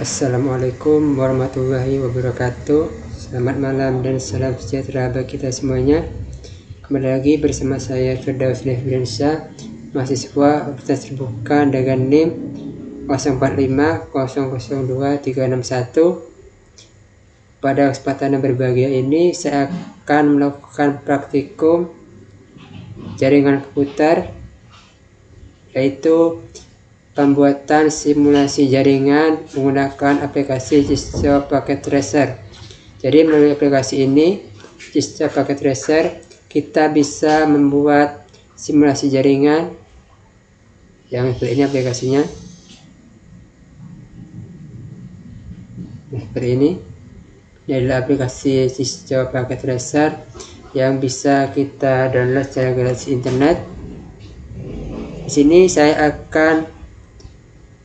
Assalamualaikum warahmatullahi wabarakatuh. Selamat malam dan salam sejahtera bagi kita semuanya. Kembali lagi bersama saya Firdaus Nefriansyah, mahasiswa Universitas Terbuka dengan NIM 045002 Pada kesempatan yang berbahagia ini saya akan melakukan praktikum jaringan komputer, yaitu pembuatan simulasi jaringan menggunakan aplikasi Jigsaw Packet Tracer. Jadi melalui aplikasi ini, Jigsaw Packet Tracer, kita bisa membuat simulasi jaringan yang seperti ini aplikasinya. Nah, seperti ini. Ini adalah aplikasi Jigsaw Packet Tracer yang bisa kita download secara gratis internet. Di sini saya akan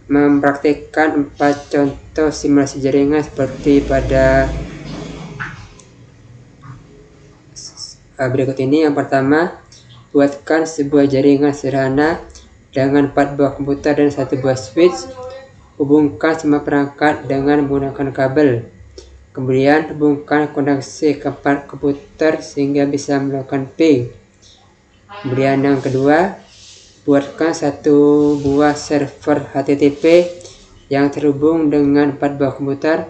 mempraktikkan 4 contoh simulasi jaringan seperti pada berikut ini. Yang pertama, buatkan sebuah jaringan sederhana dengan 4 buah komputer dan 1 buah switch. Hubungkan semua perangkat dengan menggunakan kabel. Kemudian hubungkan koneksi ke 4 komputer sehingga bisa melakukan ping. Kemudian yang kedua, buatkan 1 buah server HTTP yang terhubung dengan 4 buah komputer.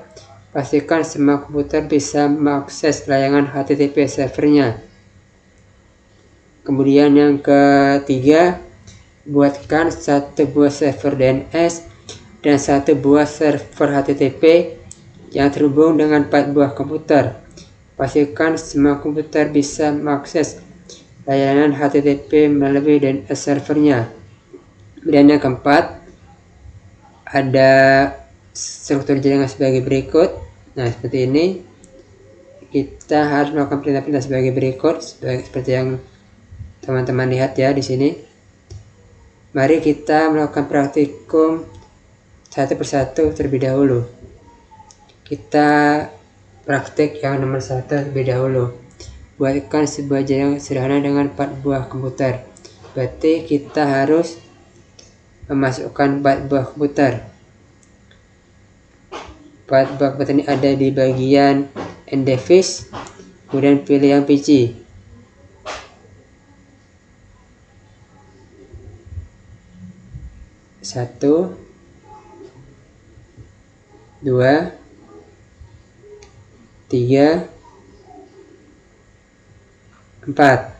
Pastikan semua komputer bisa mengakses layanan HTTP servernya. Kemudian yang ketiga, buatkan 1 buah server DNS dan 1 buah server HTTP yang terhubung dengan 4 buah komputer. Pastikan semua komputer bisa mengakses layanan HTTP melalui DNS servernya. Dan yang keempat, ada struktur jaringan sebagai berikut. Nah, seperti ini. Kita harus melakukan perintah-perintah sebagai berikut, seperti yang teman-teman lihat ya di sini. Mari kita melakukan praktikum satu persatu terlebih dahulu. Kita praktik yang nomor 1 terlebih dahulu. Buatkan sebuah jaringan sederhana dengan 4 buah komputer. Berarti kita harus memasukkan 4 buah komputer. 4 buah komputer ini ada di bagian end device. Kemudian pilih yang PC. Satu, 2, 3, 4.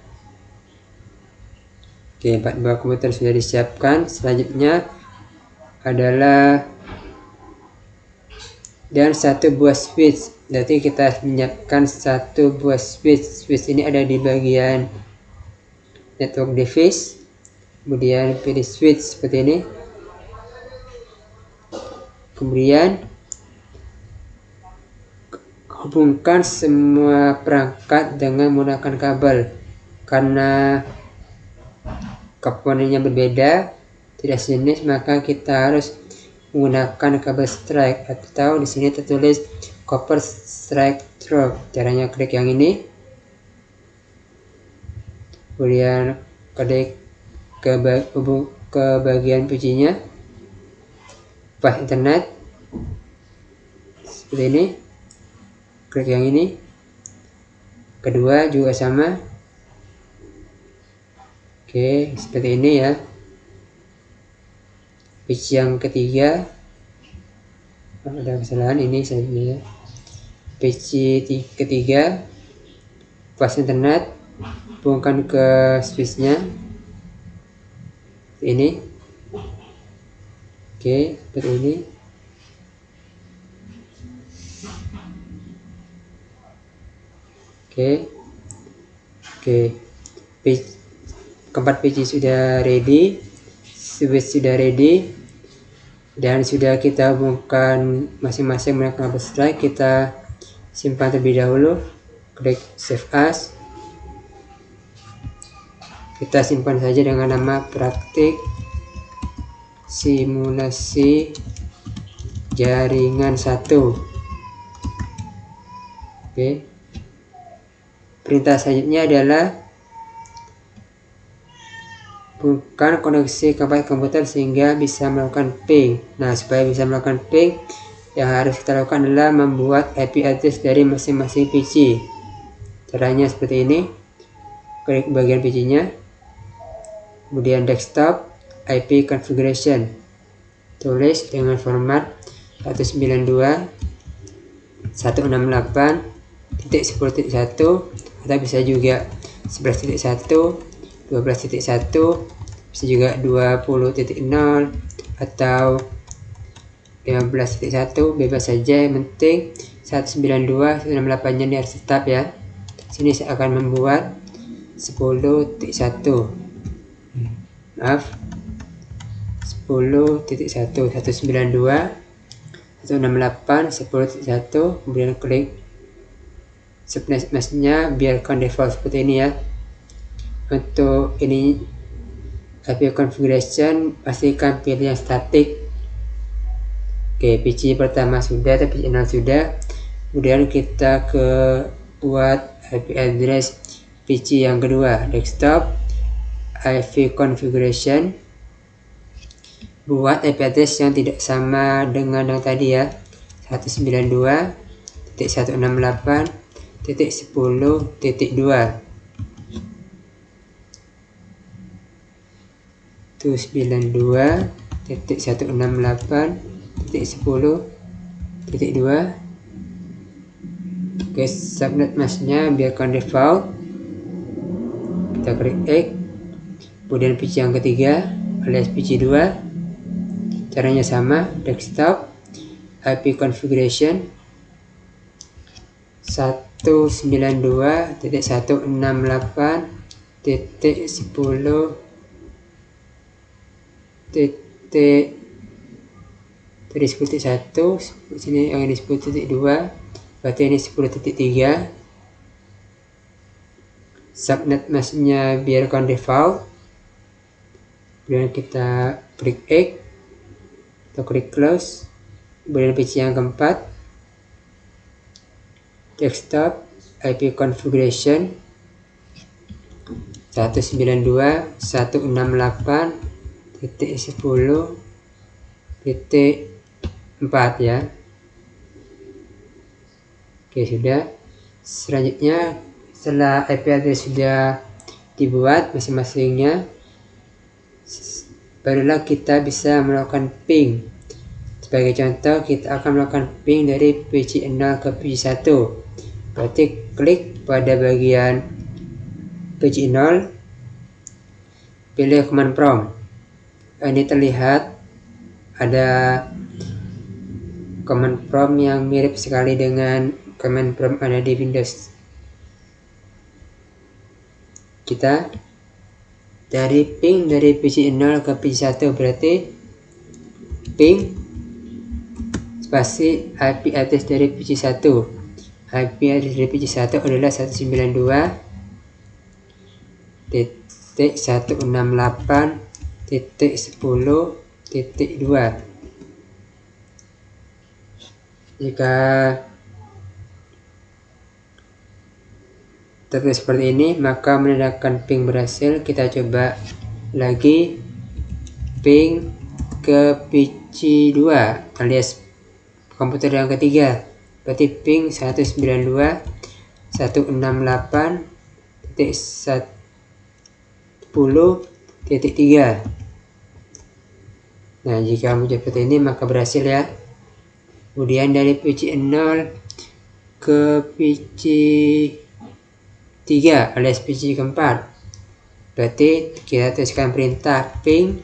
Oke, 4 buah komputer sudah disiapkan. Selanjutnya adalah dan 1 buah switch. Berarti kita menyiapkan 1 buah switch. Switch ini ada di bagian network device. Kemudian pilih switch seperti ini. Kemudian hubungkan semua perangkat dengan menggunakan kabel. Karena komponennya berbeda, tidak sejenis, maka kita harus menggunakan kabel strike, atau di sini tertulis copper strike through. Caranya klik yang ini, kemudian klik ke bagian PC-nya, pas internet seperti ini. Klik yang ini. Kedua juga sama. Oke, seperti ini ya. PC yang ketiga, ada kesalahan ini saya ya. PC ketiga, pas internet, hubungkan ke switchnya. Ini. Oke, seperti ini. Oke. Keempat PC sudah ready, switch sudah ready, dan sudah kita hubungkan masing-masing menggunakan kabel strike. Kita simpan terlebih dahulu. Klik save as. Kita simpan saja dengan nama praktik simulasi jaringan 1. Oke. Perintah selanjutnya adalah bukan koneksi ke komputer sehingga bisa melakukan ping. Nah, supaya bisa melakukan ping, Yang harus kita lakukan adalah membuat IP address dari masing-masing PC. Caranya seperti ini. Klik bagian PC-nya, kemudian desktop, IP configuration, tulis dengan format 192.168.10.1 atau bisa juga 11.1, 12.1, bisa juga 20.0 atau 15.1, bebas saja, yang penting 192.168 nya ini harus tetap ya. Sini saya akan membuat 10.1, maaf, 10.1, 192.168.10.1, kemudian klik subnet mask-nya, biarkan default seperti ini ya. Untuk ini IP configuration, pastikan pilih yang static. Oke, PC pertama sudah, PC 0 sudah. Kemudian kita ke buat IP address PC yang kedua, desktop, IP configuration, buat IP address yang tidak sama dengan yang tadi ya, 192.168.10.2. 192.168.10.2. Oke, subnet mask-nya biarkan default. Kita klik X. Kemudian PC yang ketiga alias PC 2. Caranya sama, desktop, IP configuration 192.168.10. Tadi 10.1, sini yang ini 10.2, berarti ini 10.3. Subnet mask-nya biarkan default. Kemudian kita klik X atau klik close. Kemudian PC yang keempat, desktop, IP configuration 192.168.10.4 ya. Oke, sudah. Selanjutnya, setelah IP address sudah dibuat masing-masingnya, barulah kita bisa melakukan ping. Sebagai contoh, kita akan melakukan ping dari PC 0 ke PC 1. Berarti klik pada bagian PC 0, pilih command prompt. Ini terlihat ada command prompt yang mirip sekali dengan command prompt ada di Windows. Kita dari ping dari PC 0 ke PC 1, berarti ping spasi IP address dari PC 1. IP address dari PC 1 adalah 192.168.10.2. Jika tertulis seperti ini, maka menandakan ping berhasil. Kita coba lagi ping ke PC 2 alias komputer yang ketiga, berarti ping 192.168.10.3. Nah, jika muncul seperti ini maka berhasil ya. Kemudian dari PC 0 ke PC 3 alias PC keempat, berarti kita tuliskan perintah ping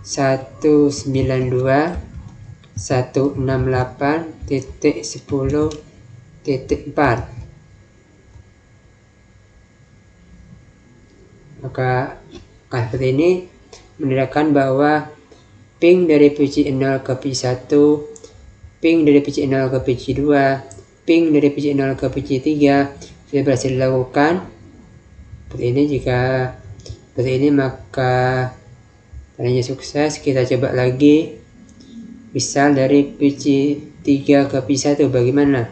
192.168.10.4. Maka seperti ini menandakan bahwa ping dari PC 0 ke PC 1, ping dari PC 0 ke PC 2, ping dari PC 0 ke PC 3 sudah berhasil dilakukan. Seperti ini. Jika seperti ini maka tandanya sukses. Kita coba lagi, misal dari PC 3 ke PC 1 bagaimana.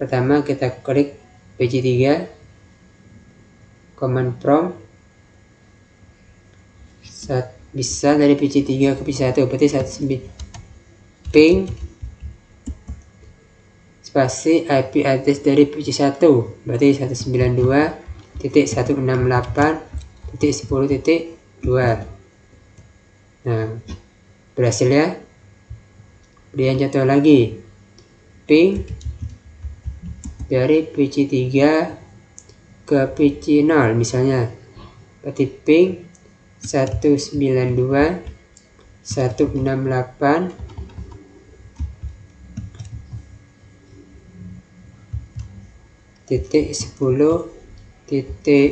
Pertama kita klik PC 3, command prompt, bisa dari PC 3 ke PC 1, berarti ping spasi IP address dari PC1, berarti 192.168.10.2. Nah, berhasil ya. Kemudian contoh lagi, ping dari PC3 ke PC0 misalnya, berarti ping 192.168 titik 10 titik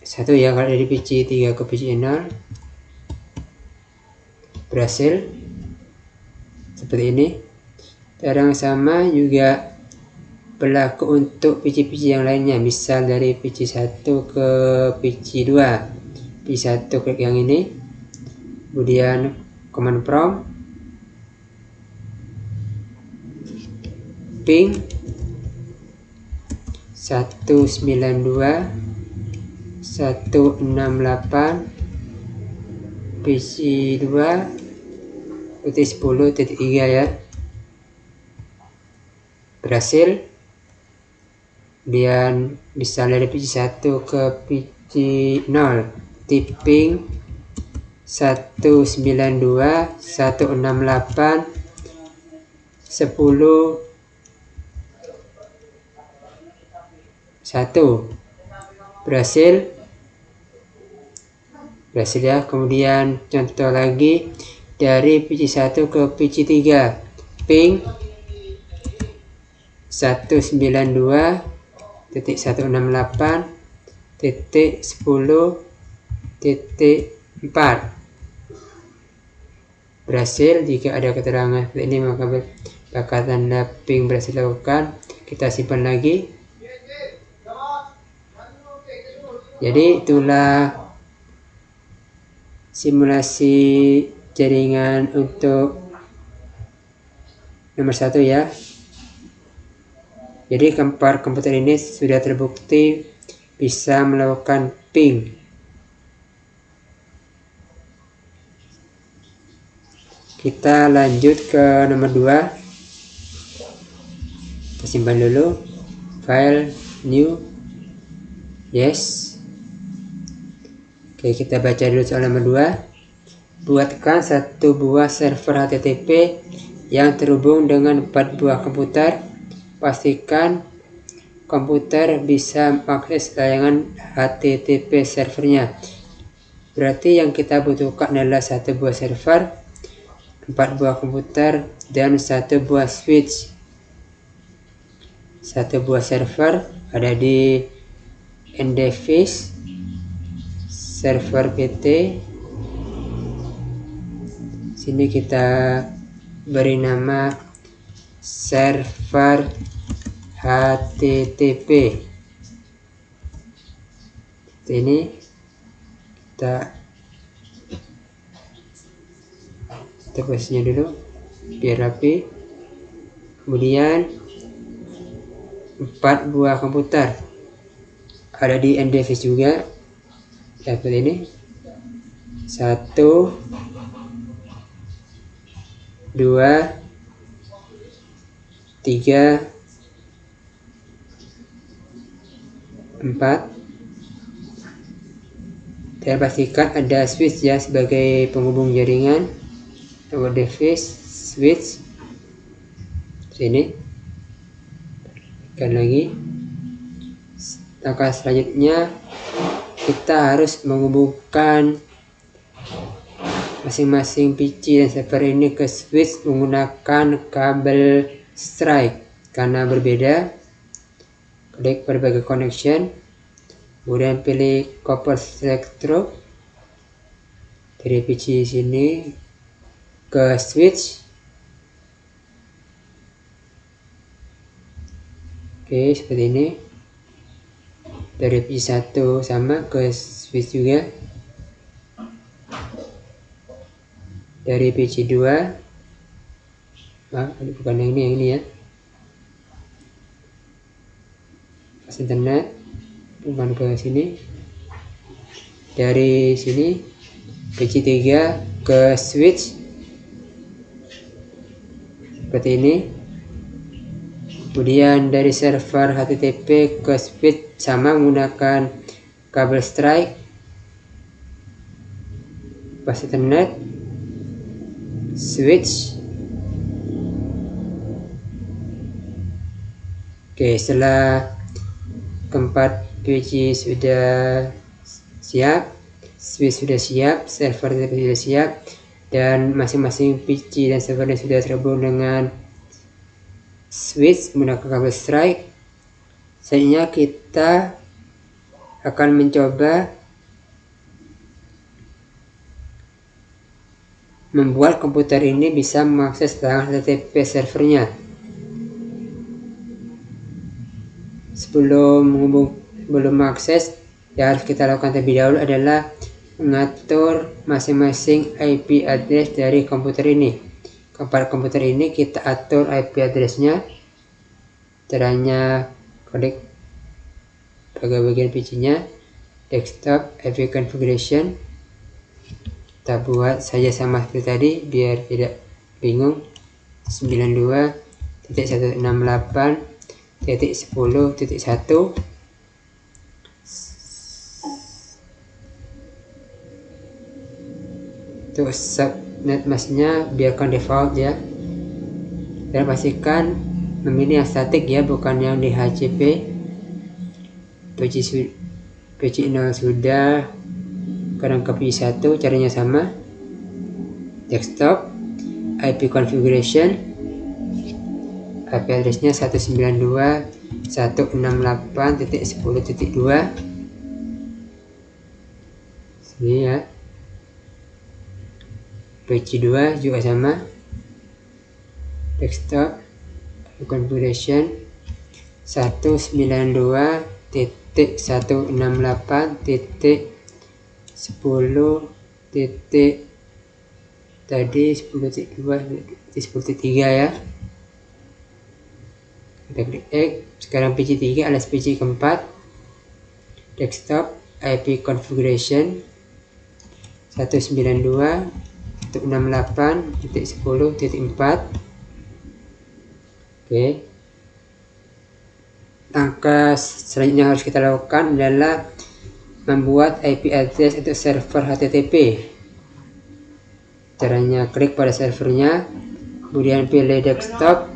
1 ya, kalau dari PC3 ke PC0 berhasil seperti ini. Cara yang sama juga berlaku untuk PC-PC yang lainnya, misal dari PC1 ke PC2. PC1 klik yang ini, kemudian command prompt ping 192.168 PC2 titik 10 titik 3 ya, berhasil. Kemudian bisa dari PC1 ke PC0 ping 192.168 10 1, berhasil ya. Kemudian contoh lagi dari PC1 ke PC3 ping 192.168.10.4, berhasil. Jika ada keterangan seperti ini maka bakal tanda ping berhasil dilakukan. Kita simpan lagi. Jadi itulah simulasi jaringan untuk nomor 1 ya. Jadi keempat komputer ini sudah terbukti bisa melakukan ping. Kita lanjut ke nomor 2. Kita simpan dulu, file new, yes. Oke, kita baca dulu soal nomor 2. Buatkan satu buah server HTTP yang terhubung dengan 4 buah komputer. Pastikan komputer bisa mengakses layanan HTTP servernya. Berarti yang kita butuhkan adalah satu buah server, 4 buah komputer, dan satu buah switch. Satu buah server ada di NDFIS server PT. Sini kita beri nama server HTTP. Ini kita posisinya dulu biar rapi. Kemudian 4 buah komputer ada di NDFIS juga seperti ini, 1 2 3 4, dan pastikan ada switch ya sebagai penghubung jaringan. Nomor device switch sini. Tekan lagi. Langkah selanjutnya kita harus menghubungkan masing-masing PC dan server ini ke switch menggunakan kabel strike karena berbeda. Klik berbagai connection, kemudian pilih couple select through dari PC sini ke switch. Oke, seperti ini. Dari PC1 sama ke switch juga. Dari PC2, bukan yang ini ya. Pas internet, bukan ke sini. Dari sini PC3 ke switch. seperti ini. Kemudian dari server HTTP ke switch sama menggunakan kabel strike, bus Ethernet, switch. Oke, setelah keempat PG sudah siap, switch sudah siap, server sudah siap, dan masing-masing PC dan servernya sudah terhubung dengan switch menggunakan kabel strike. Selanjutnya kita akan mencoba membuat komputer ini bisa mengakses tayangan HTTP servernya. Sebelum mengakses, yang harus kita lakukan terlebih dahulu adalah mengatur masing-masing IP address dari komputer ini. Kepada komputer ini kita atur IP addressnya. Caranya klik bagian PC-nya, desktop, IP configuration. Kita buat saja sama seperti tadi biar tidak bingung. 92.168.10.1. Untuk subnet masknya biarkan default ya, dan pastikan memilih yang statik ya, bukan yang di HCP. PC0 sudah, sekarang ke PC1 caranya sama. Desktop, IP configuration, IP addressnya 192.168.10.2. Sini ya. PC2 juga sama. Desktop configuration 192.168.10. Tadi 10.3 ya. Kita klik X. Sekarang PC3 alias PC keempat. Desktop IP configuration 192.168.10.4. Oke. Langkah selanjutnya yang harus kita lakukan adalah membuat IP address untuk server HTTP. Caranya klik pada servernya, kemudian pilih desktop,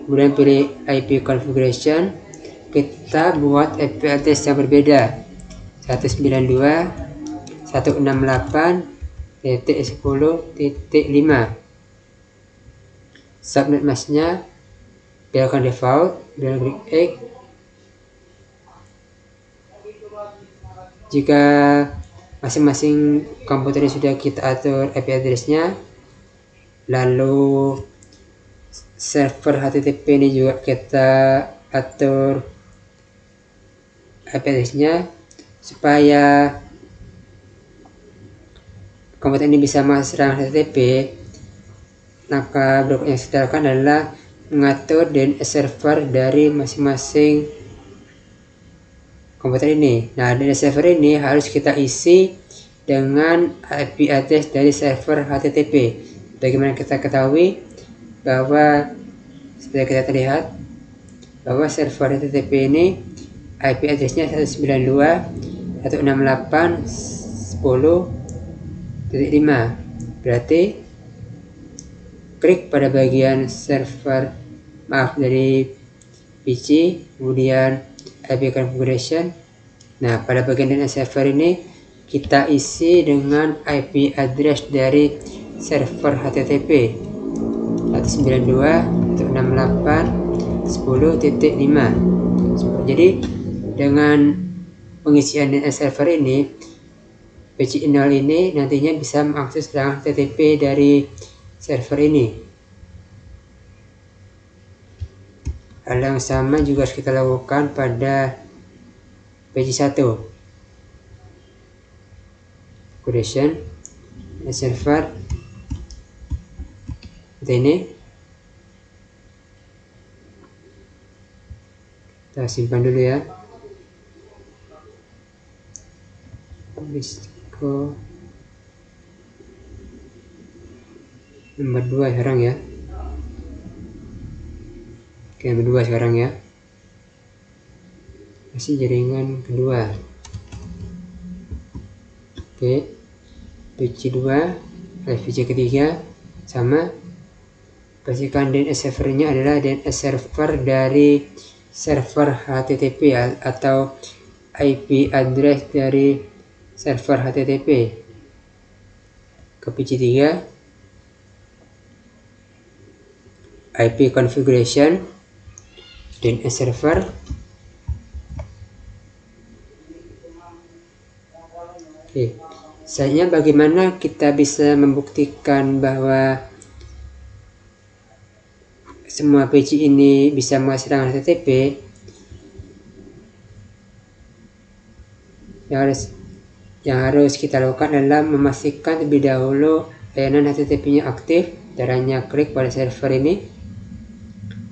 kemudian pilih IP configuration. Kita buat IP address yang berbeda, 192.168.10.5. Subnet masknya biarkan default, dan klik X. Jika masing-masing komputer ini sudah kita atur IP addressnya, lalu server HTTP ini juga kita atur IP addressnya, supaya komputer ini bisa masuk serangan HTTP. Langkah berikutnya yang kita lakukan adalah mengatur DNS server dari masing-masing komputer ini. Nah, DNS server ini harus kita isi dengan IP address dari server HTTP. Bagaimana kita ketahui bahwa seperti kita terlihat bahwa server HTTP ini IP addressnya 192.168.10.5. Berarti klik pada bagian server dari PC, kemudian IP configuration. Nah, pada bagian DNS server ini kita isi dengan IP address dari server HTTP 192.168.10.5. Jadi dengan pengisian DNS server ini, PC0 ini nantinya bisa mengakses serangan HTTP dari server ini. Hal yang sama juga harus kita lakukan pada PC1. Configuration server seperti ini. Kita simpan dulu ya. Risiko Nomor 2 sekarang ya. Oke, nomor 2 sekarang ya. Masih jaringan kedua. Oke, PC 2, PC ketiga sama. Pastikan DNS servernya adalah DNS server dari server HTTP atau IP address dari server HTTP. Ke PC 3, IP configuration DNS server. Oke, selanjutnya bagaimana kita bisa membuktikan bahwa semua PC ini bisa menghasilkan HTTP? Yang harus kita lakukan adalah memastikan terlebih dahulu layanan HTTP-nya aktif. Caranya klik pada server ini,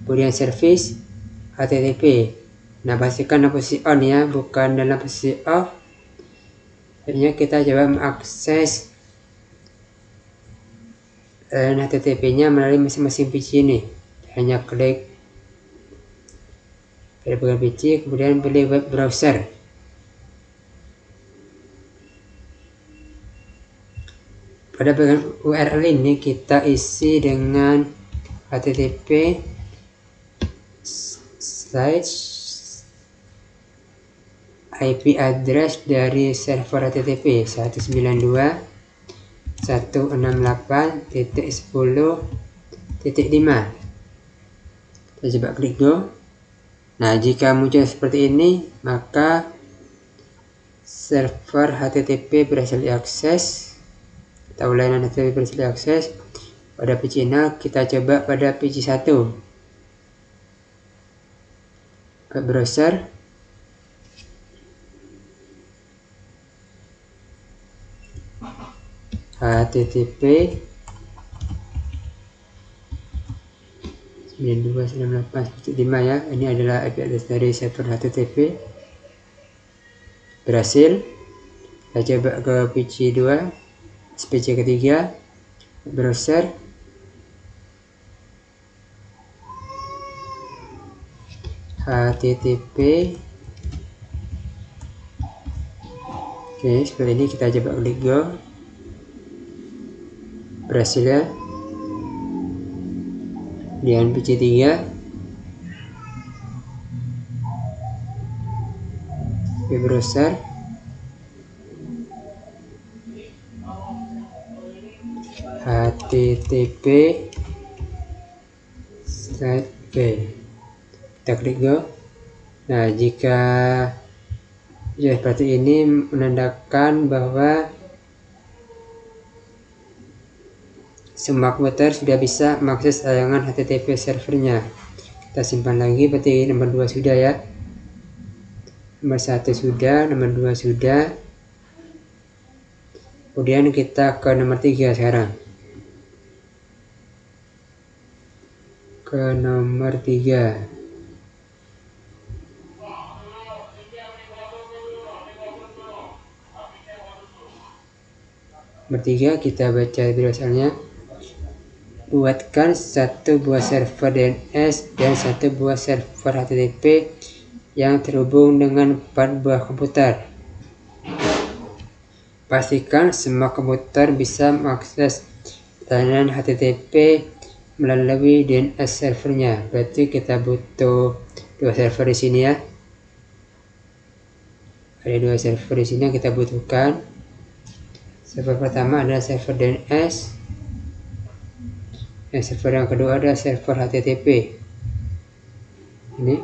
kemudian service HTTP. Nah, pastikan dalam posisi on ya, bukan dalam posisi off. Selanjutnya kita coba mengakses layanan HTTP-nya melalui masing-masing PC ini. Hanya klik pada bagian PC, kemudian pilih web browser. Pada bagian URL ini kita isi dengan HTTP IP address dari server HTTP 192.168.10.5. Kita coba klik go. Nah, jika muncul seperti ini, maka server HTTP berhasil diakses atau layanan HTTP berhasil diakses. Pada PC 0 kita coba pada PC 1. Ke browser. HTTP 92.168.10.5 ya. Ini adalah IP address dari server HTTP. Berhasil. Kita coba ke PC 2, PC ketiga, browser. HTTP. Oke, seperti ini. Kita coba klik go. Berhasil ya. Kemudian PC 3, web browser. HTTP /p. Kita klik go. Nah, jika seperti ini menandakan bahwa semua komputer sudah bisa mengakses tayangan HTTP servernya. Kita simpan lagi, berarti nomor 2 sudah ya. Nomor 1 sudah, nomor 2 sudah. Kemudian kita ke nomor 3 sekarang. Ke nomor 3. Nomor 3 kita baca tulisannya. Buatkan satu buah server DNS dan satu buah server HTTP yang terhubung dengan 4 buah komputer. Pastikan semua komputer bisa mengakses layanan HTTP melalui DNS servernya. Berarti kita butuh 2 server di sini ya. Ada 2 server di sini yang kita butuhkan. Server pertama adalah server DNS. Yang server yang kedua adalah server HTTP. Ini.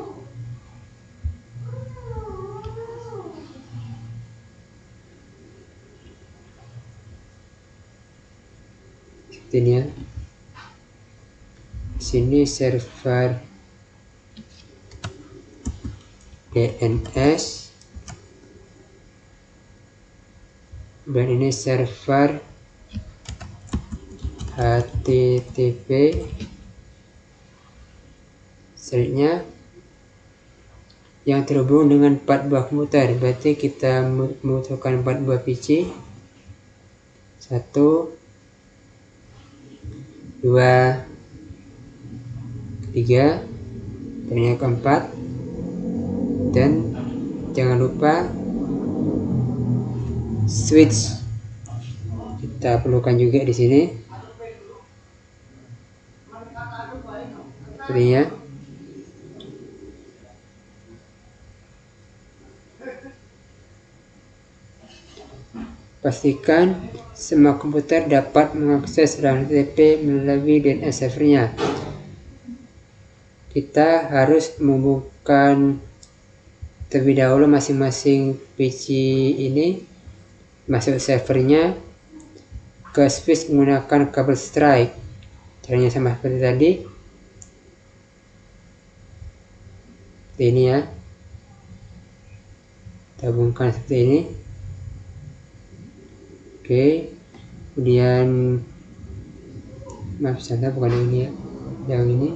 Seperti ini ya. Sini server DNS. Dan ini server HTTP. Selanjutnya yang terhubung dengan 4 buah komputer, berarti kita membutuhkan 4 buah PC. 1, 2, 3, dan yang keempat. Dan jangan lupa switch kita perlukan juga di sini. Sepertinya. Pastikan semua komputer dapat mengakses RAM HTTP melalui DNS servernya. Kita harus membuka terlebih dahulu masing-masing PC ini, masuk servernya, ke switch menggunakan kabel strike. Caranya sama seperti tadi. Ini ya, tabungkan seperti ini. Oke, kemudian maaf salah, bukan yang ini ya, yang ini.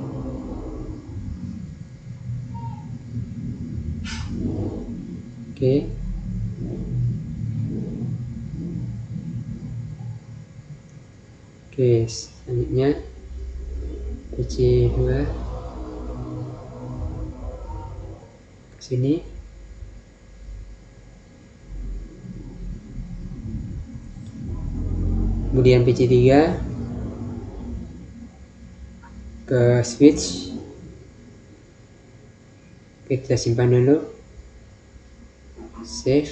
Oke, selanjutnya PC 2 ke sini. Kemudian PC 3 ke switch. Kita simpan dulu, save.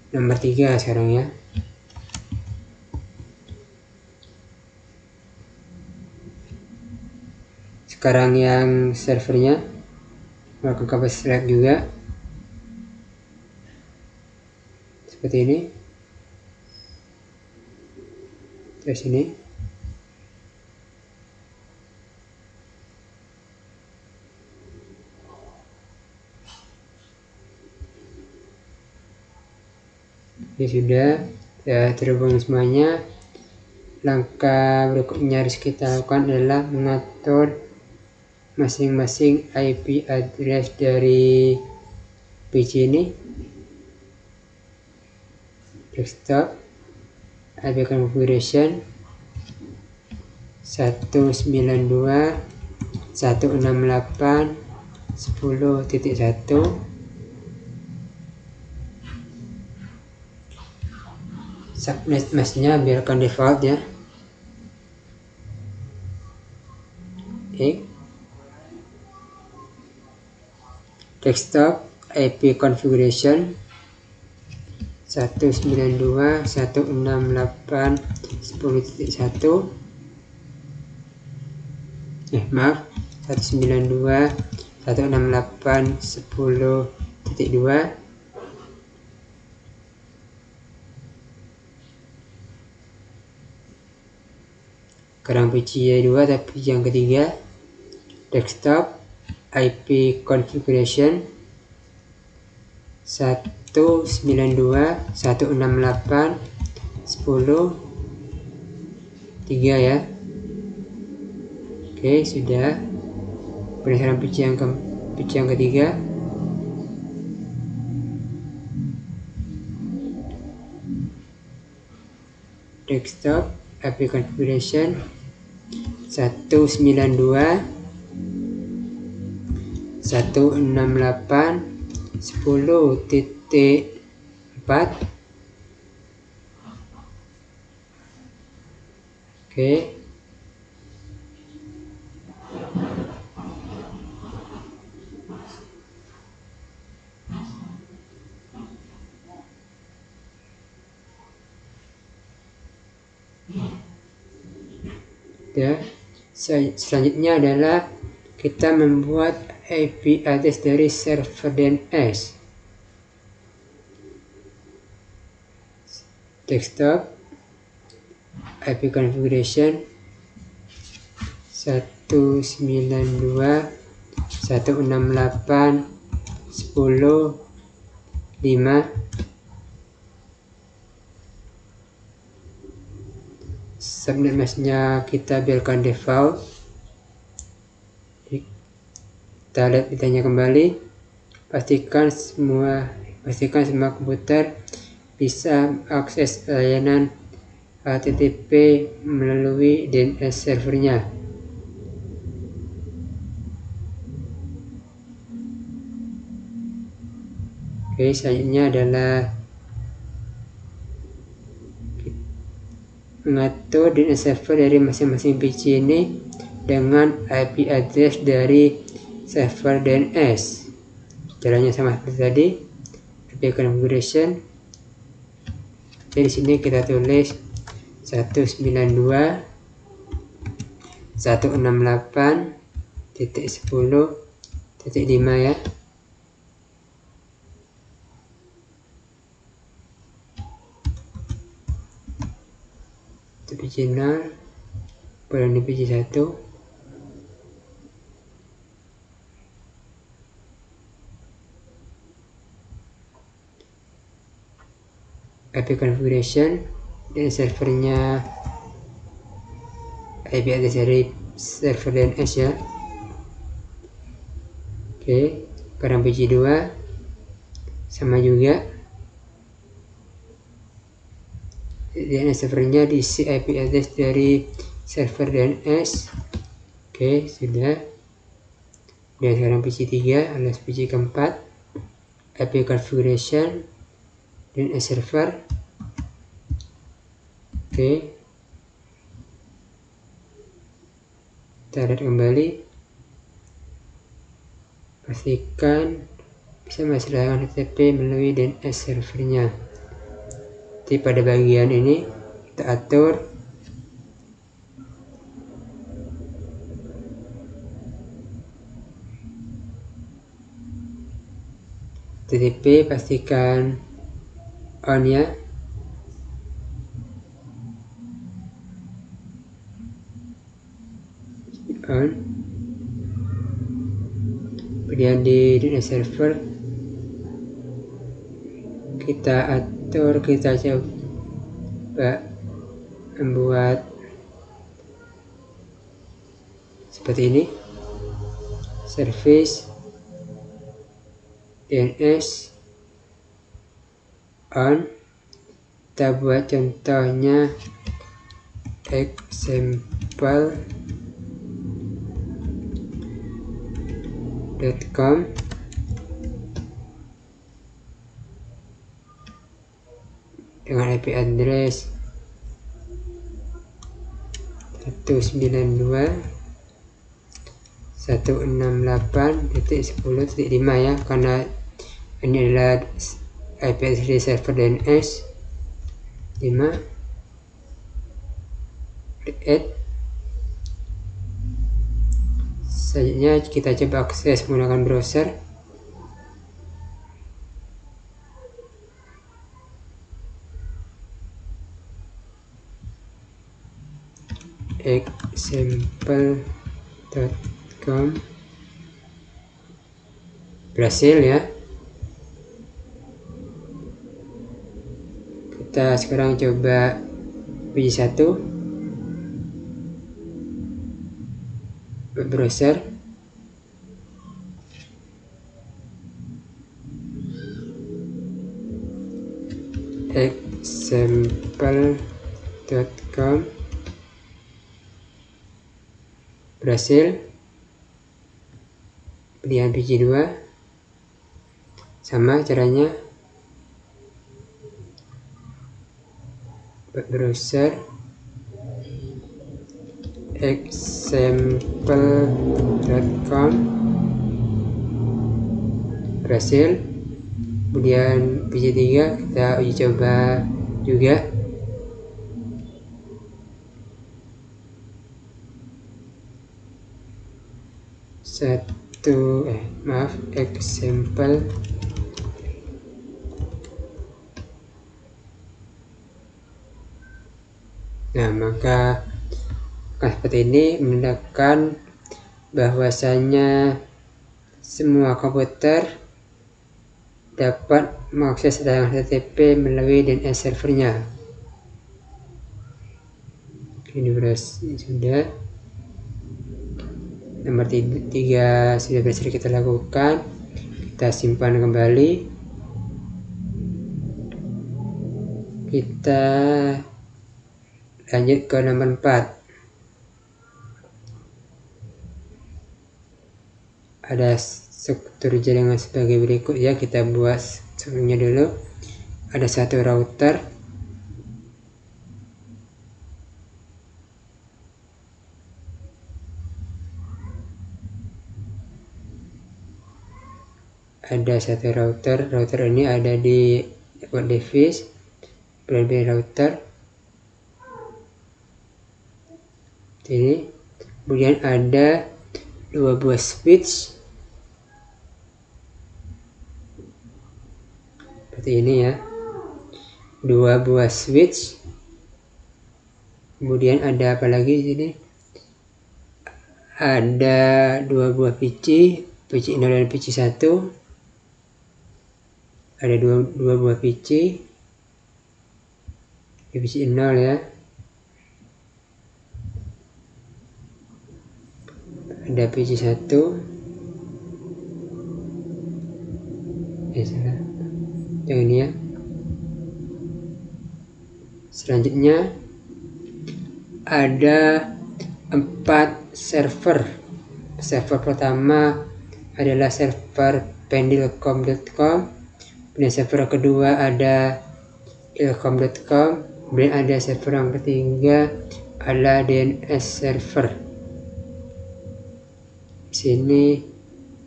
Nomor 3 sekarang ya. Sekarang yang servernya melakukan kabel strike juga seperti ini. Terus ini. Ini sudah terhubung semuanya. Langkah berikutnya harus kita lakukan adalah mengatur masing-masing IP address dari PC ini. Desktop, IP configuration 192.168.10.1. Subnet masknya biarkan default ya. Desktop IP configuration 192.168.10.1. Maaf, 192.168.10.2. Sekarang PC 2 tapi yang ketiga. Desktop IP configuration 192.168.10.3 ya. Oke, sudah. Berdasarkan PC yang ketiga. Desktop IP configuration 192.168.10.4. Oke. Ya, selanjutnya adalah kita membuat IP address dari server DNS. Desktop IP configuration 192.168.10.5. Subnet masknya kita biarkan default. Kita lihat petanya kembali. Pastikan semua komputer bisa akses layanan HTTP melalui DNS servernya. Oke, selanjutnya adalah mengatur DNS server dari masing-masing PC ini dengan IP address dari server DNS. Caranya sama seperti tadi, IP configuration. Jadi di sini kita tulis 192.168.10.5 ya. Itu PC 0, kemudian di PC 1. IP configuration dan servernya IP address dari server DNS ya. Oke, sekarang PC 2 sama juga, DNS servernya diisi IP address dari server DNS. Oke, sudah. Dan sekarang PC 3 alias PC keempat, IP configuration DNS server. Oke, kita lihat kembali, pastikan bisa menghasilkan HTTP melalui DNS servernya. Jadi pada bagian ini kita atur HTTP, pastikan on ya. On. Kemudian di DNS server kita atur, kita coba membuat seperti ini, service DNS on. Kita buat contohnya example.com dengan IP address 192.168.10.5 ya, karena ini adalah IP address dari server DNS 5. Add. Selanjutnya kita coba akses menggunakan browser. Example.com, berhasil ya. Kita sekarang coba PC 1 web browser. Example.com, berhasil. Kemudian PC 2 sama caranya, web browser example.com, berhasil. Kemudian PC 3 kita uji coba juga. Example. Nah, maka seperti ini menandakan bahwasanya semua komputer dapat mengakses tayangan HTTP melalui DNS servernya. Ini sudah. Nomor 3 sudah berhasil kita lakukan. Kita simpan kembali. Kita Lanjut ke nomor 4. Ada struktur jaringan sebagai berikut ya, kita buat sebelumnya dulu. Ada satu router, router ini ada di network device, primary router ini. Kemudian ada 2 buah switch seperti ini ya, 2 buah switch. Kemudian ada apa lagi di sini? Ada 2 buah PC 0 dan PC 1. Ada 2 buah PC 0 ya. Ada PC 1. Salah. Yang ini ya. Selanjutnya ada 4 server. Server pertama adalah server pendilcom.com. Kemudian server kedua ada ilcom.com. Kemudian ada server yang ketiga adalah DNS server. Sini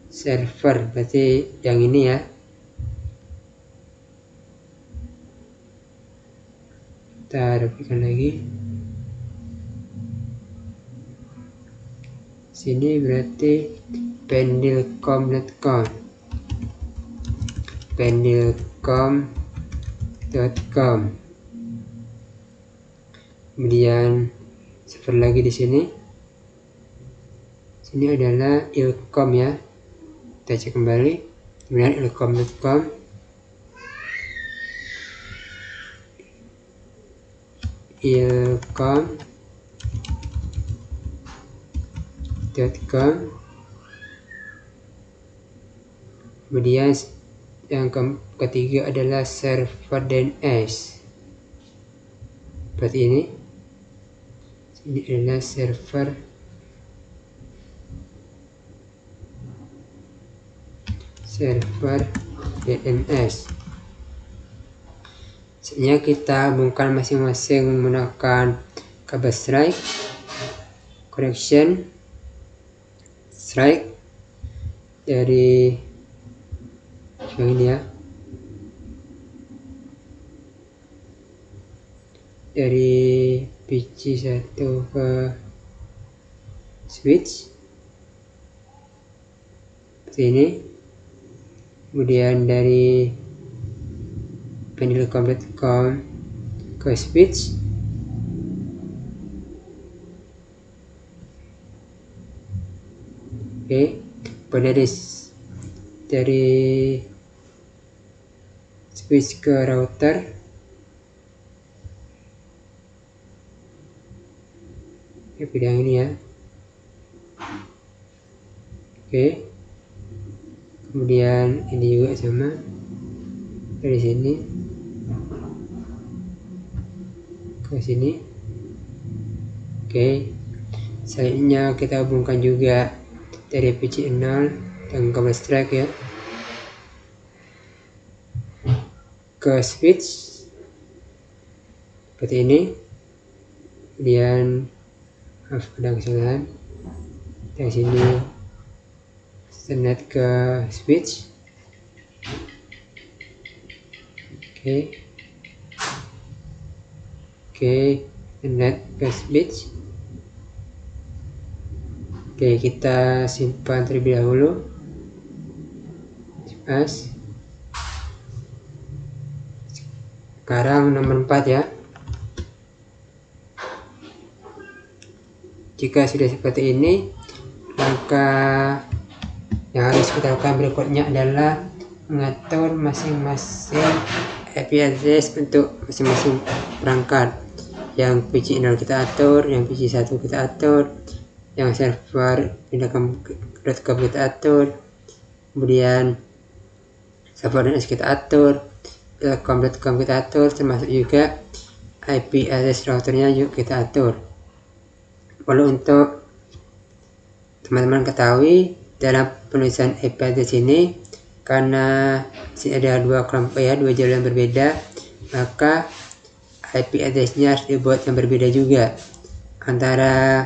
server berarti yang ini ya. Kita rapikan lagi. Sini berarti pendilcom.com. pendilcom.com. Kemudian server lagi di sini. Ini adalah ilcom ya, kita cek kembali. Kemudian ilcom.com, kemudian yang ketiga adalah server DNS seperti ini. Ini adalah server DNS. Selanjutnya kita hubungkan masing-masing menggunakan kabel strike, connection strike dari yang ini ya, dari PC 1 ke switch seperti ini. Kemudian dari pendilcom.com ke switch. Oke, dari switch ke router. Pilih yang ini ya. Oke. Kemudian ini juga sama, dari sini ke sini. Oke. Selanjutnya kita hubungkan juga dari PC 0 dan kabel strike ya ke switch seperti ini. Kemudian ada kesalahan dari sini, Ethernet ke switch. Oke, Ethernet ke switch. Oke, kita simpan terlebih dahulu. Sekarang nomor 4 ya. Jika sudah seperti ini, langkah yang harus kita lakukan berikutnya adalah mengatur masing-masing IP address untuk masing-masing perangkat. Yang PC 0 kita atur, yang PC 1 kita atur, yang server pendilcom.com kita atur, kemudian server DNS kita atur, ilcom.com kita atur, termasuk juga IP address routernya yuk kita atur. Perlu untuk teman-teman ketahui dalam penulisan IP address ini, karena sini ada dua kelompok ya, dua jalur yang berbeda, maka IP address-nya harus dibuat yang berbeda juga. Antara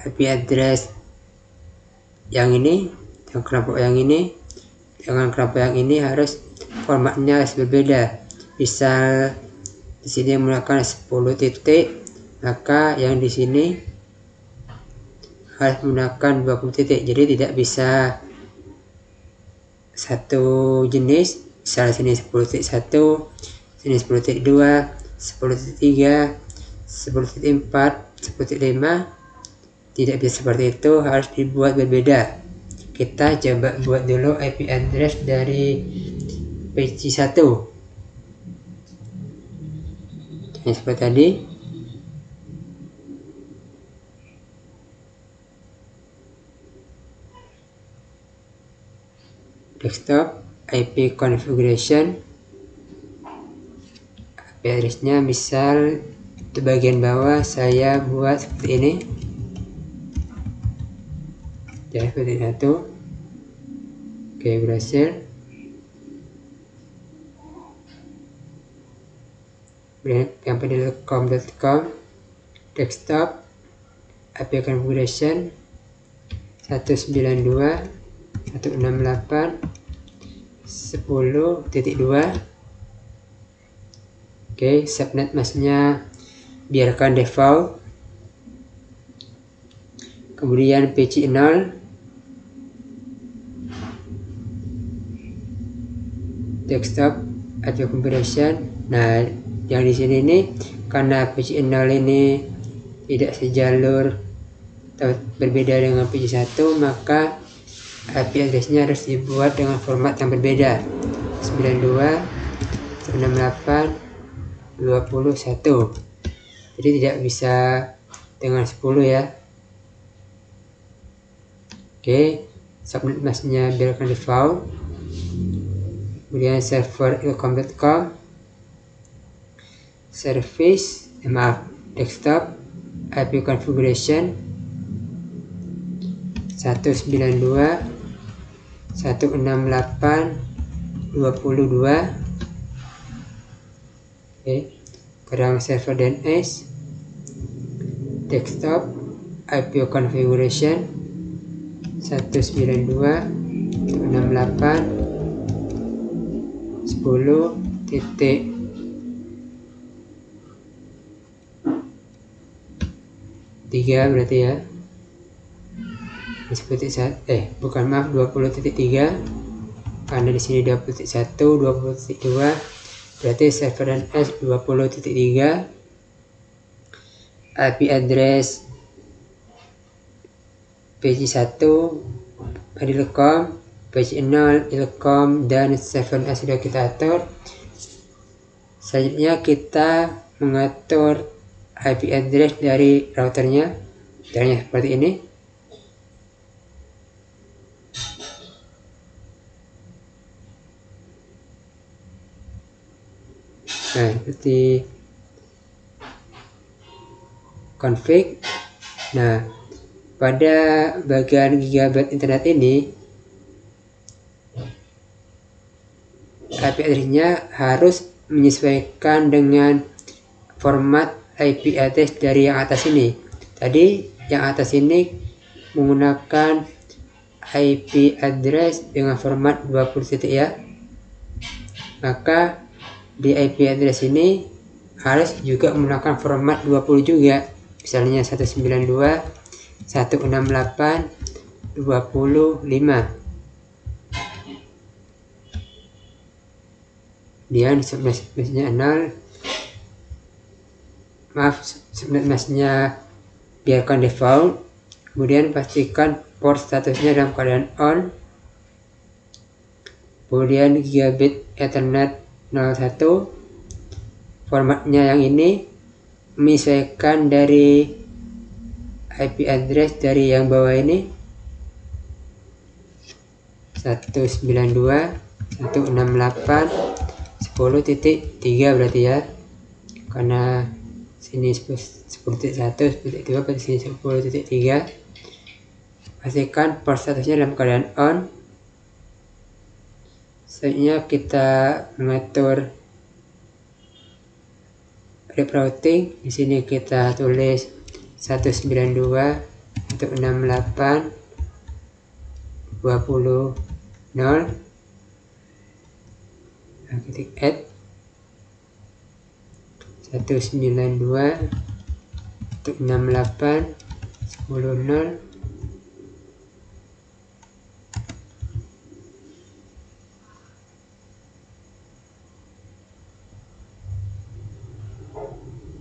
IP address yang ini, yang kelompok yang ini, dengan kelompok yang ini harus formatnya harus berbeda. Misal di sini menggunakan 10 titik, maka yang di sini harus menggunakan 20 titik. Jadi tidak bisa satu jenis. Misal sini 10.1, sini 10.2, 10.3, 10.4, 10.5. Tidak bisa seperti itu, harus dibuat berbeda. Kita coba buat dulu IP address dari PC1. Seperti tadi. Desktop, IP configuration, IP address-nya misal di bagian bawah saya buat seperti ini. Ya, seperti itu. Oke, berhasil. Yang pada com.com, desktop, IP configuration 192.168.10.2. Oke, subnet masknya biarkan default. Kemudian PC0, desktop, IP configuration. Nah, yang di sini nih, karena PC0 ini tidak sejalur atau berbeda dengan PC1, maka IP address-nya harus dibuat dengan format yang berbeda. 92.168.21. Jadi tidak bisa dengan 10 ya. Oke, subnet masknya biarkan default. Kemudian server ilcom.com, service, desktop, IP configuration 192.168.22. Oke, kerang server DNS, desktop, IP configuration 192.168.10.3 berarti ya. Seperti bukan, maaf, 20.3, karena di sini 20.1, 20.2, berarti server DNS 20.3. IP address PC1 ilcom, PC0 ilcom, dan server DNS sudah kita atur. Selanjutnya kita mengatur IP address dari routernya. Caranya seperti ini. Nah, seperti config. Nah, pada bagian gigabyte internet ini, IP address-nya harus menyesuaikan dengan format IP address dari yang atas ini. Tadi yang atas ini menggunakan IP address dengan format 20 titik ya. Maka di IP address ini harus juga menggunakan format 20 juga. Misalnya 192.168.25. Kemudian subnet masknya 0. Maaf, subnet masknya biarkan default. Kemudian pastikan port statusnya dalam keadaan on. Kemudian gigabit Ethernet 01. Formatnya yang ini menyesuaikan dari IP address dari yang bawah ini, 192.168.10.3 berarti ya. karena sini 10.1, 10.2, berarti sini 10.3. Pastikan port statusnya dalam keadaan on. Selanjutnya kita mengatur rep routing. Di sini kita tulis 192.168.20.0. Ketik add 192.168.10.0.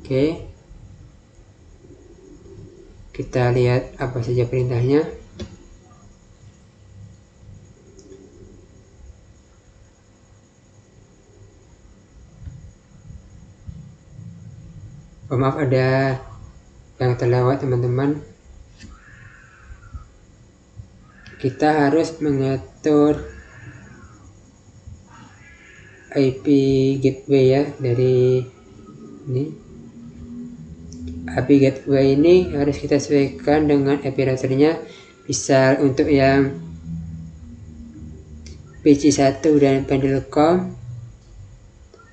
Oke, kita lihat apa saja perintahnya. Oh, maaf, ada yang terlewat teman-teman. Kita harus mengatur IP gateway ya, dari ini. IP gateway ini harus kita sesuaikan dengan IP routernya. Bisa untuk yang PC1 dan Pendelcom,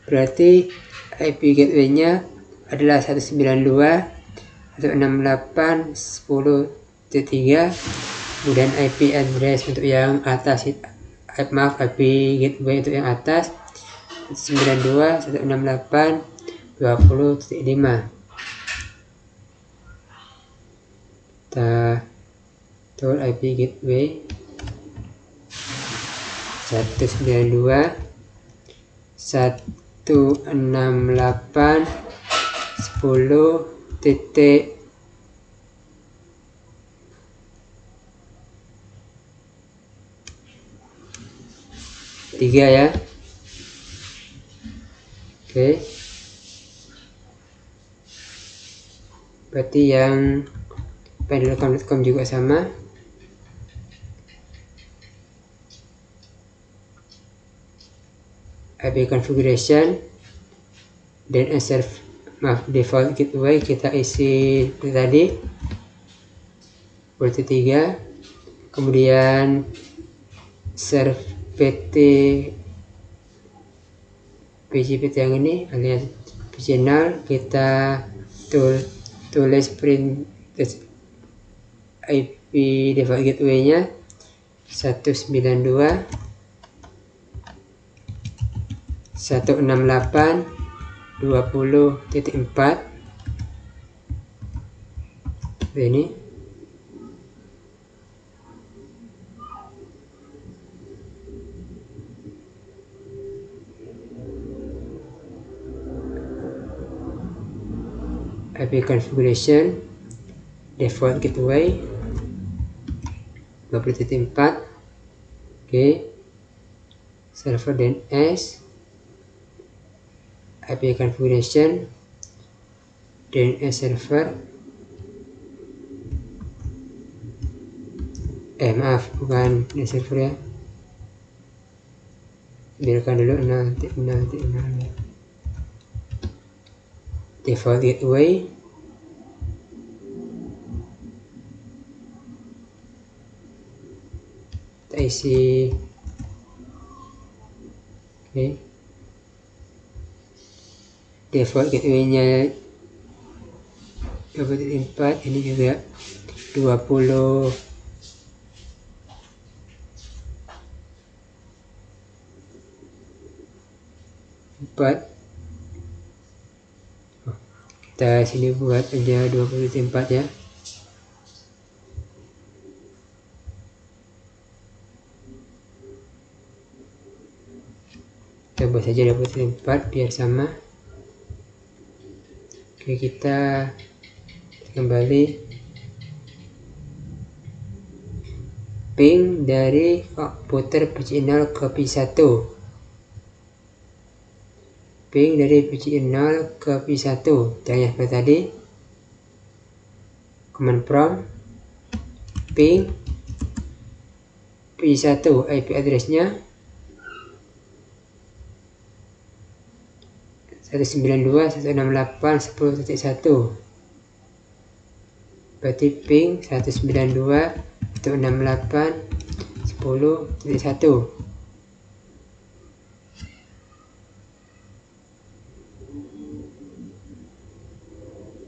berarti IP gateway-nya adalah 192.168.10.3. Kemudian IP address untuk yang atas, IP gateway untuk yang atas 192.168.20.5. Kita tulis IP gateway 168.10.3 ya. Oke, berarti yang Pendelcom juga sama. IP configuration dan default gateway kita isi tadi port 3. Kemudian serve PGP yang ini alias channel, kita tulis print IP default gateway-nya 192.168.20.4. ini. IP configuration default gateway 20.4. Oke, server DNS IP configuration DNS server, maaf, bukan DNS server ya, biarkan dulu 0.0.0 ya. Default gateway kita isi. Oke, default gateway-nya 20.4, ini juga 20. Kita sini buat aja 20.4 ya. Kita buat saja 20.4 biar sama. Oke, kita kembali ping dari komputer PC0 ke PC1. Ping dari PC0 ke PC1, caranya seperti tadi. Command prompt ping PC1 IP address-nya 192.168.10.1 berarti ping 192.168.10.1.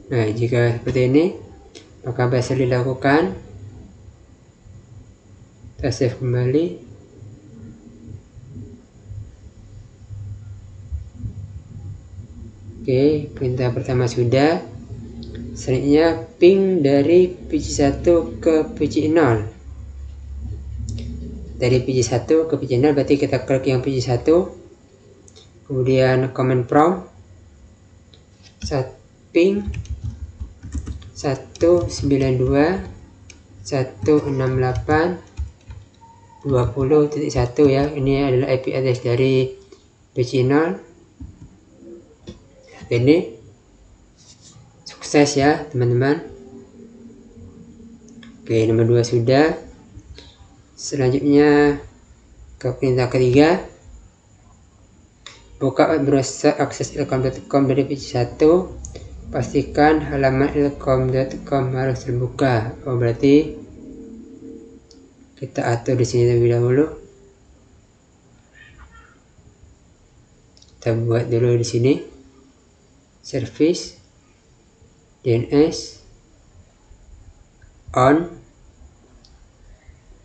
Nah, jika seperti ini, maka berhasil dilakukan. Kita save kembali. Oke, perintah pertama sudah. Selanjutnya ping dari PC1 ke PC0. Dari PC1 ke PC0 berarti kita klik yang PC1. Kemudian command prompt ping 192.168.20.1 ya. Ini adalah IP address dari PC0. Ini sukses ya teman-teman. Oke, nomor 2 sudah. Selanjutnya ke perintah ketiga, buka web browser akses ilkom.com dari PC1. Pastikan halaman ilkom.com harus terbuka. Oh, berarti kita atur di sini terlebih dahulu. Kita buat dulu di sini service DNS on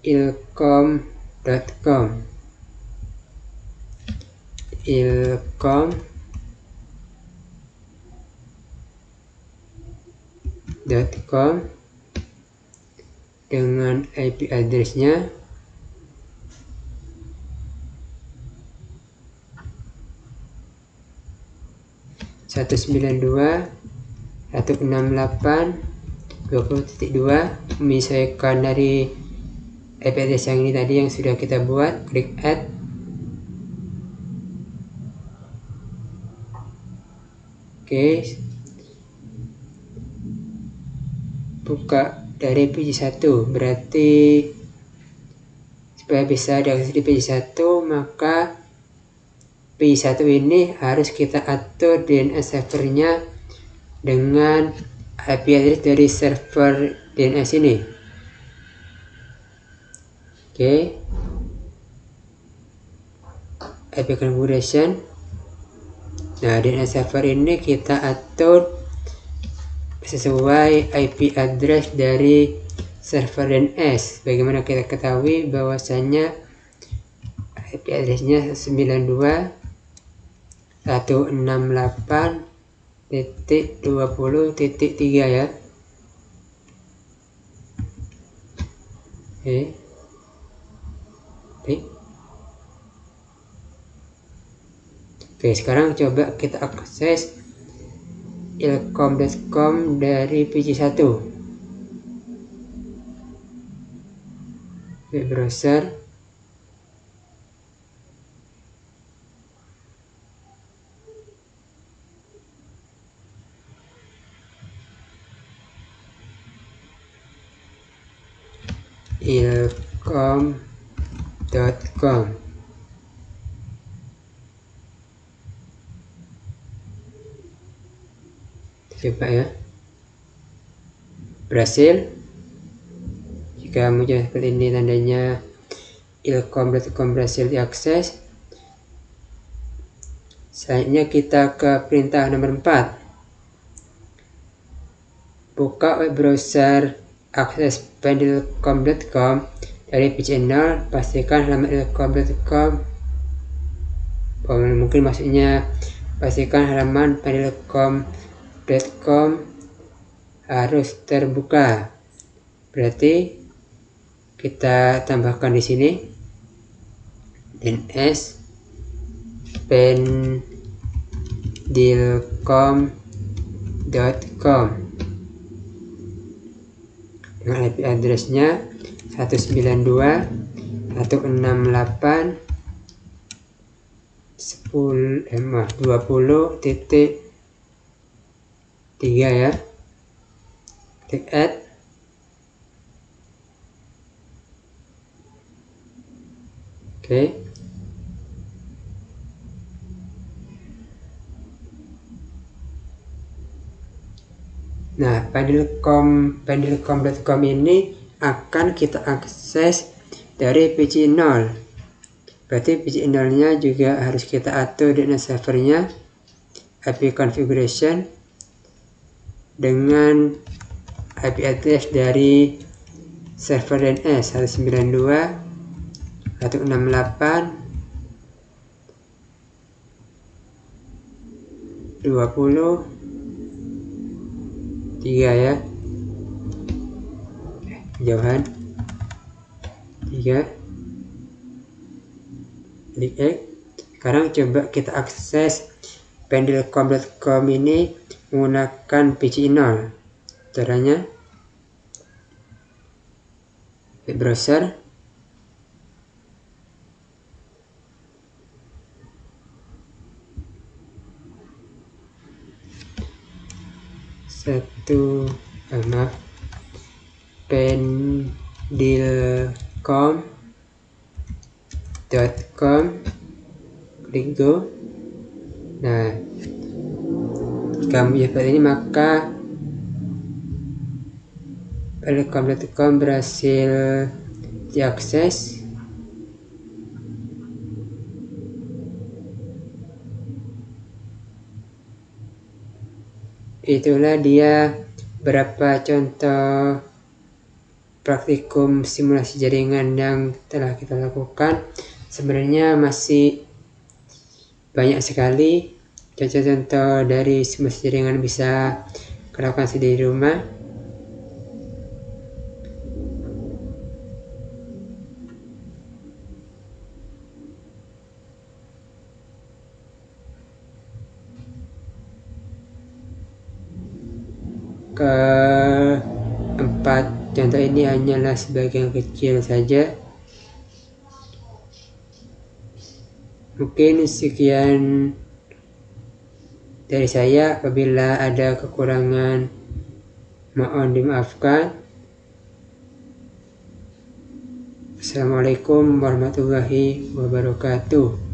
ilkom.com dengan IP address-nya 192.168.20.2, menyesuaikan dari IP address yang ini tadi yang sudah kita buat. Klik add. Oke, buka dari PC1, berarti supaya bisa diakses di PC1 maka PC1 ini harus kita atur DNS servernya dengan IP address dari server DNS ini. Oke, IP configuration. Nah, DNS server ini kita atur sesuai IP address dari server DNS. Bagaimana kita ketahui bahwasanya IP address-nya 92.168.20.3 ya. Oke. Oke, sekarang coba kita akses ilkom.com dari PC1. Web browser. ilkom.com. Coba ya. Berhasil. Jika muncul seperti ini tandanya ilkom.com berhasil diakses. Selanjutnya kita ke perintah nomor 4. Buka web browser akses ilkom.com dari PC0, pastikan halaman ilkom.com. Mungkin maksudnya pastikan halaman ilkom.com harus terbuka. Berarti kita tambahkan di sini DNS pendilkom.com dengan IP address-nya 192.20.3 ya. Klik add. Oke. Nah, pandelcom.com ini akan kita akses dari PC0. Berarti PC0 nya juga harus kita atur DNS servernya, IP configuration dengan IP address dari server DNS 192.168.20.3 ya, jauhan 3 klik X. Sekarang coba kita akses pandelcom.com ini menggunakan PC0. Caranya di browser, pandelcom.com, klik go. Nah, jika seperti ini maka pandelcom.com berhasil diakses. Itulah dia beberapa contoh praktikum simulasi jaringan yang telah kita lakukan. Sebenarnya masih banyak sekali contoh-contoh dari simulasi jaringan bisa lakukan sendiri di rumah. Keempat contoh ini hanyalah sebagian kecil saja. Mungkin sekian dari saya. Apabila ada kekurangan, mohon dimaafkan. Assalamualaikum warahmatullahi wabarakatuh.